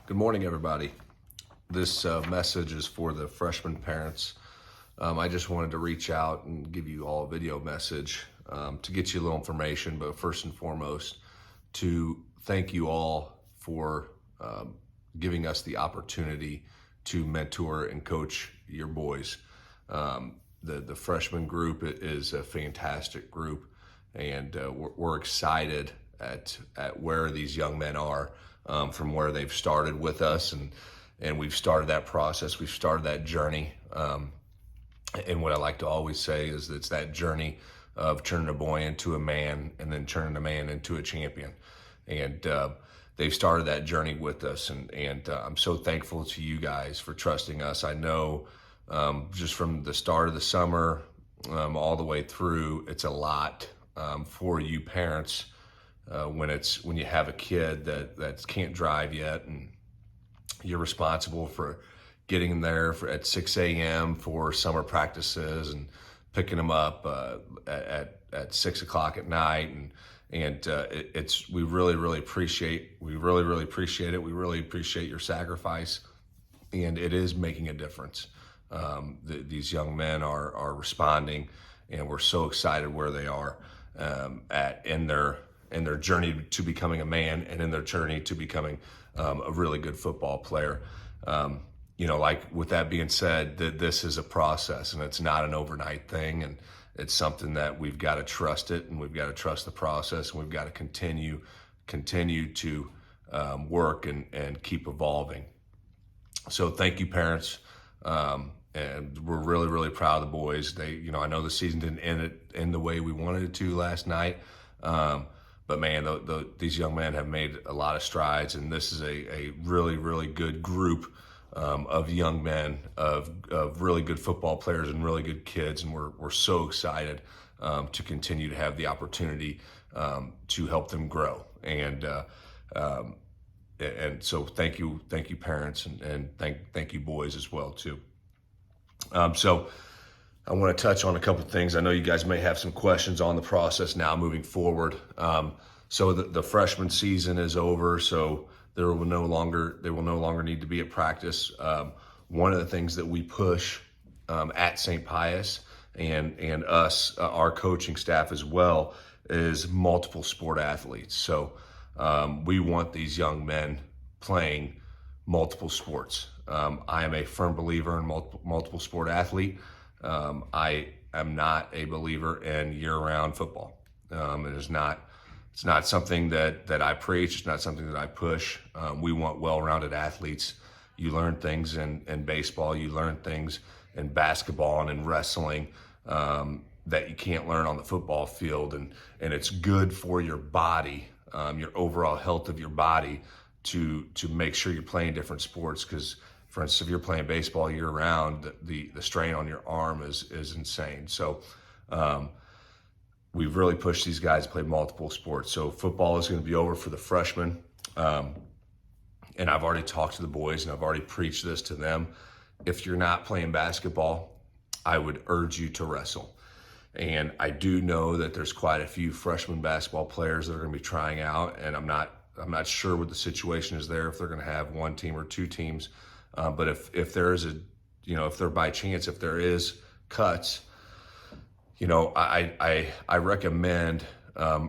Good morning, everybody. This message is for the freshman parents. I just wanted to reach out and give you all a video message to get you a little information, but first and foremost, to thank you all for giving us the opportunity to mentor and coach your boys. The freshman group is a fantastic group, and we're excited at where these young men are from where they've started with us, and we've started that process, we've started that journey. And what I like to always say is that it's that journey of turning a boy into a man and then turning a man into a champion. And they've started that journey with us, and I'm so thankful to you guys for trusting us. I know just from the start of the summer all the way through, it's a lot for you parents when you have a kid that can't drive yet, and you're responsible for getting there at 6 a.m. for summer practices and picking them up at 6 o'clock at night, and we really appreciate it. We really appreciate your sacrifice, and it is making a difference. These young men are responding, and we're so excited where they are in their journey to becoming a man, and in their journey to becoming a really good football player. Like with that being said, that this is a process, and it's not an overnight thing, and it's something that we've got to trust it, and we've got to trust the process, and we've got to continue to work and keep evolving. So thank you, parents. And we're really proud of the boys. I know the season didn't end the way we wanted it to last night. But man, these young men have made a lot of strides, and this is a really good group of young men, of really good football players and really good kids, and we're so excited to continue to have the opportunity to help them grow. And so thank you parents, and thank you boys as well too. So I want to touch on a couple of things. I know you guys may have some questions on the process now moving forward. So the freshman season is over, so they will no longer need to be at practice. One of the things that we push at St. Pius and us, our coaching staff as well, is multiple sport athletes. So we want these young men playing multiple sports. I am a firm believer in multiple sport athlete. I am not a believer in year-round football. It's not something that I preach. It's not something that I push. We want well-rounded athletes. You learn things in baseball. You learn things in basketball and in wrestling that you can't learn on the football field. And it's good for your body, your overall health of your body, to make sure you're playing different sports. Because, for instance, if you're playing baseball year-round, the strain on your arm is insane. So we've really pushed these guys to play multiple sports. So football is going to be over for the freshmen. And I've already talked to the boys, and I've already preached this to them. If you're not playing basketball, I would urge you to wrestle. And I do know that there's quite a few freshman basketball players that are going to be trying out, and I'm not sure what the situation is there, if they're going to have one team or two teams. But if there is if there is cuts, I recommend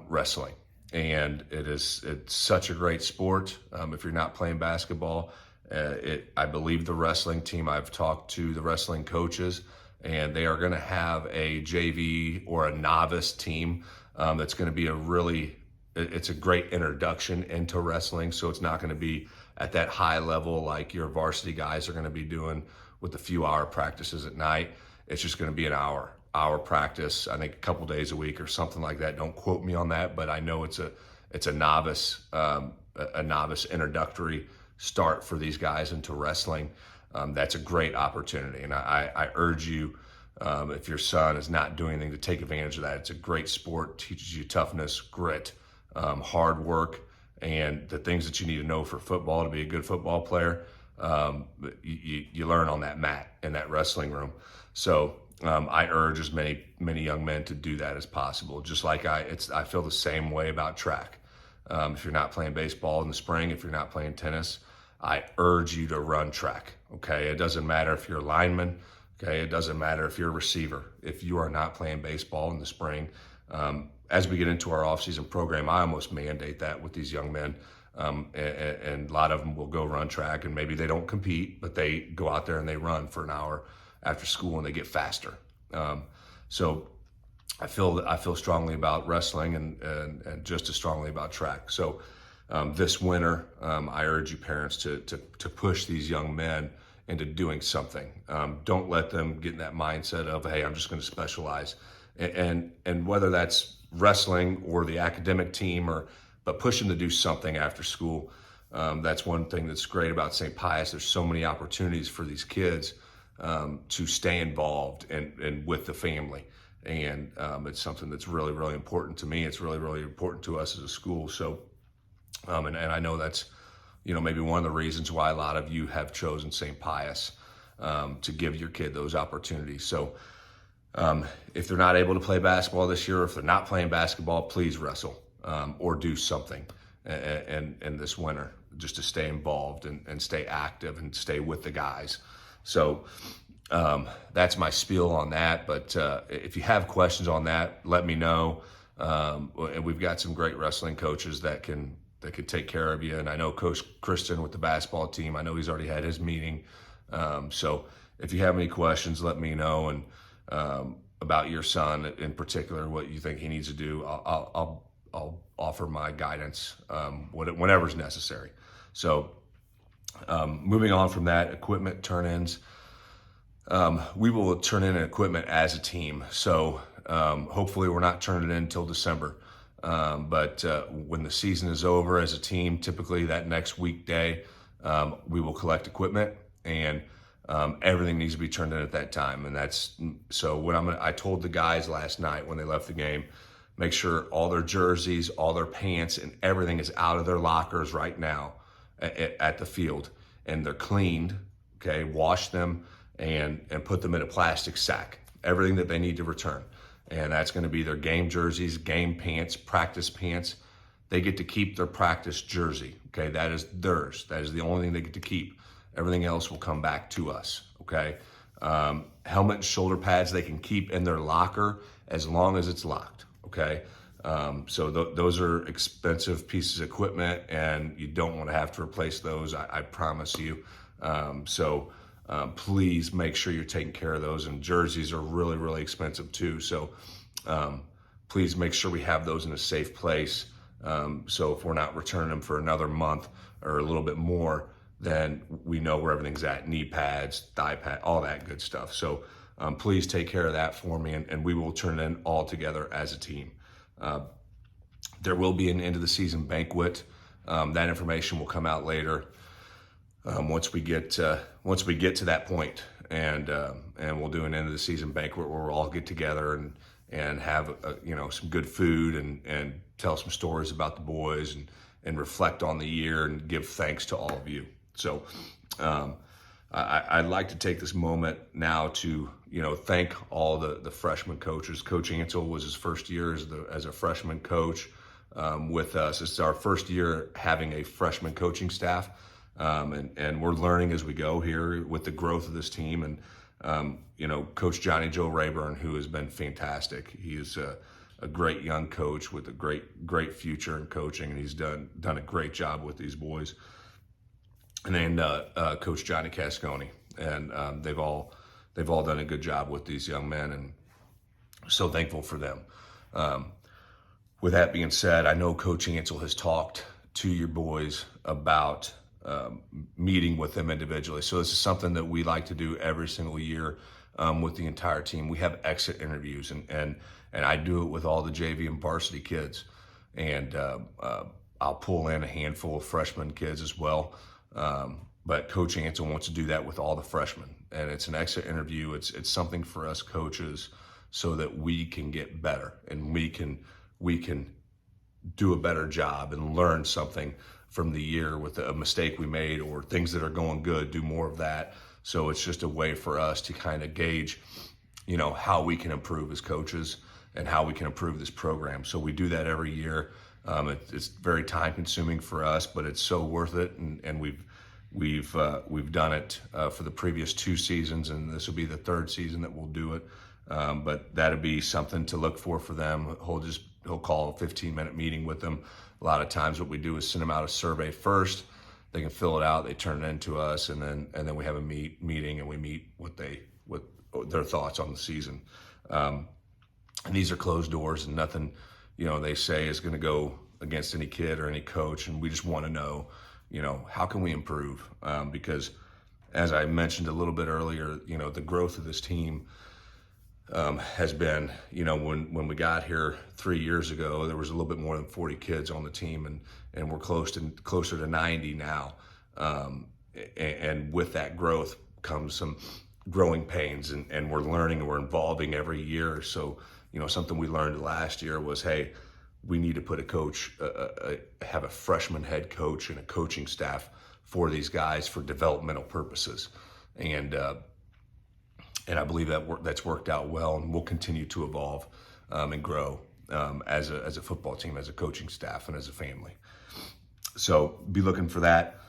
wrestling, and it's such a great sport. If you're not playing basketball, I believe the wrestling team, I've talked to the wrestling coaches, and they are going to have a JV or a novice team that's going to be it's a great introduction into wrestling. So it's not going to be at that high level like your varsity guys are going to be doing with a few hour practices at night. It's just going to be an hour practice, I think a couple days a week or something like that. Don't quote me on that, but I know it's a novice introductory start for these guys into wrestling. That's a great opportunity, and I urge you, if your son is not doing anything, to take advantage of that. It's a great sport, teaches you toughness, grit, hard work, and the things that you need to know for football to be a good football player. You learn on that mat in that wrestling room. So I urge as many young men to do that as possible. Just like I feel the same way about track. If you're not playing baseball in the spring, if you're not playing tennis, I urge you to run track, okay? It doesn't matter if you're a lineman, okay? It doesn't matter if you're a receiver. If you are not playing baseball in the spring, as we get into our offseason program, I almost mandate that with these young men. And a lot of them will go run track, and maybe they don't compete, but they go out there and they run for an hour after school and they get faster. So I feel strongly about wrestling and just as strongly about track. So this winter, I urge you parents to push these young men into doing something. Don't let them get in that mindset of, hey, I'm just going to specialize. And whether that's wrestling or the academic team, but push them to do something after school. That's one thing that's great about St. Pius. There's so many opportunities for these kids to stay involved and with the family. And it's something that's really, really important to me. It's really, really important to us as a school. So, and I know that's, maybe one of the reasons why a lot of you have chosen St. Pius to give your kid those opportunities. So if they're not able to play basketball this year, or if they're not playing basketball, please wrestle or do something in this winter just to stay involved and stay active and stay with the guys. So that's my spiel on that. But if you have questions on that, let me know. And we've got some great wrestling coaches that can take care of you. And I know Coach Kristen with the basketball team, I know he's already had his meeting. So if you have any questions, let me know. And about your son in particular, what you think he needs to do, I'll offer my guidance whenever's necessary. So moving on from that, equipment turn-ins. We will turn in equipment as a team. So hopefully we're not turning it in until December. But when the season is over as a team, typically that next weekday, we will collect equipment, and everything needs to be turned in at that time. And that's, so I told the guys last night when they left the game, make sure all their jerseys, all their pants, and everything is out of their lockers right now at the field, and they're cleaned, okay, wash them and put them in a plastic sack, everything that they need to return. And that's going to be their game jerseys, game pants, practice pants. They get to keep their practice jersey, okay? That is theirs. That is the only thing they get to keep. Everything else will come back to us, okay? Helmet and shoulder pads they can keep in their locker as long as it's locked, okay? So those are expensive pieces of equipment, and you don't want to have to replace those, I promise you. Please make sure you're taking care of those, and jerseys are really, really expensive too. So please make sure we have those in a safe place. So if we're not returning them for another month or a little bit more, then we know where everything's at, knee pads, thigh pad, all that good stuff. So please take care of that for me, and we will turn it in all together as a team. There will be an end of the season banquet. That information will come out later. Once we get to that point, and we'll do an end of the season banquet where we'll all get together and have some good food and tell some stories about the boys and reflect on the year and give thanks to all of you. So I'd like to take this moment now to thank all the freshman coaches. Coach Ansel was his first year as a freshman coach with us. It's our first year having a freshman coaching staff. And we're learning as we go here with the growth of this team. And, Coach Johnny Joe Rayburn, who has been fantastic. He is a great young coach with a great future in coaching, and he's done a great job with these boys. And then Coach Johnny Cascone, and they've all done a good job with these young men, and so thankful for them. With that being said, I know Coach Ansel has talked to your boys about meeting with them individually. So this is something that we like to do every single year with the entire team. We have exit interviews, and I do it with all the JV and varsity kids. And I'll pull in a handful of freshman kids as well. But Coach Ansel wants to do that with all the freshmen. And it's an exit interview. It's something for us coaches so that we can get better and we can do a better job and learn something from the year with a mistake we made or things that are going good, do more of that. So it's just a way for us to kind of gauge, how we can improve as coaches and how we can improve this program. So we do that every year. It's very time consuming for us, but it's so worth it. And we've We've done it for the previous 2 seasons, and this will be the 3rd season that we'll do it. But that'd be something to look for them. He'll call a 15-minute meeting with them. A lot of times what we do is send them out a survey first. They can fill it out, they turn it into us, and then we have a meeting, and we meet what their thoughts on the season. And these are closed doors, and nothing, they say is going to go against any kid or any coach. And we just want to know, how can we improve? Because as I mentioned a little bit earlier, the growth of this team has been, when we got here 3 years ago, there was a little bit more than 40 kids on the team, and we're closer to 90 now. And with that growth comes some growing pains, and we're learning and we're evolving every year. So, something we learned last year was, hey, we need to put a coach, have a freshman head coach and a coaching staff for these guys for developmental purposes. And I believe that's worked out well, and we'll continue to evolve and grow as a football team, as a coaching staff, and as a family. So be looking for that.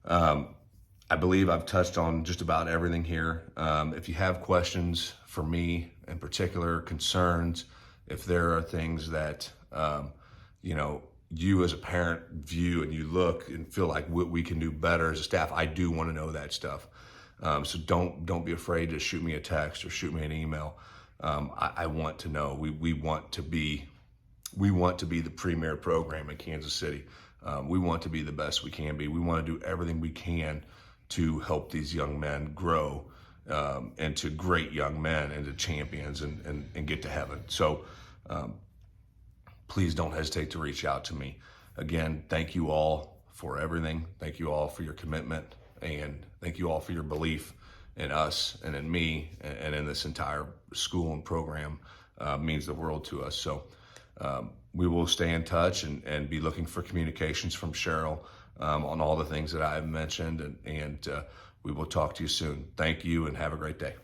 I believe I've touched on just about everything here. If you have questions for me in particular, concerns, if there are things that you as a parent view and you look and feel like we can do better as a staff, I do want to know that stuff. So don't be afraid to shoot me a text or shoot me an email. I want to know. We want to be the premier program in Kansas City. We want to be the best we can be. We want to do everything we can to help these young men grow into great young men, into champions, and get to heaven. So please don't hesitate to reach out to me. Again, thank you all for everything. Thank you all for your commitment, and thank you all for your belief in us and in me and in this entire school and program. Means the world to us. So we will stay in touch and be looking for communications from Cheryl on all the things that I've mentioned, and we will talk to you soon. Thank you, and have a great day.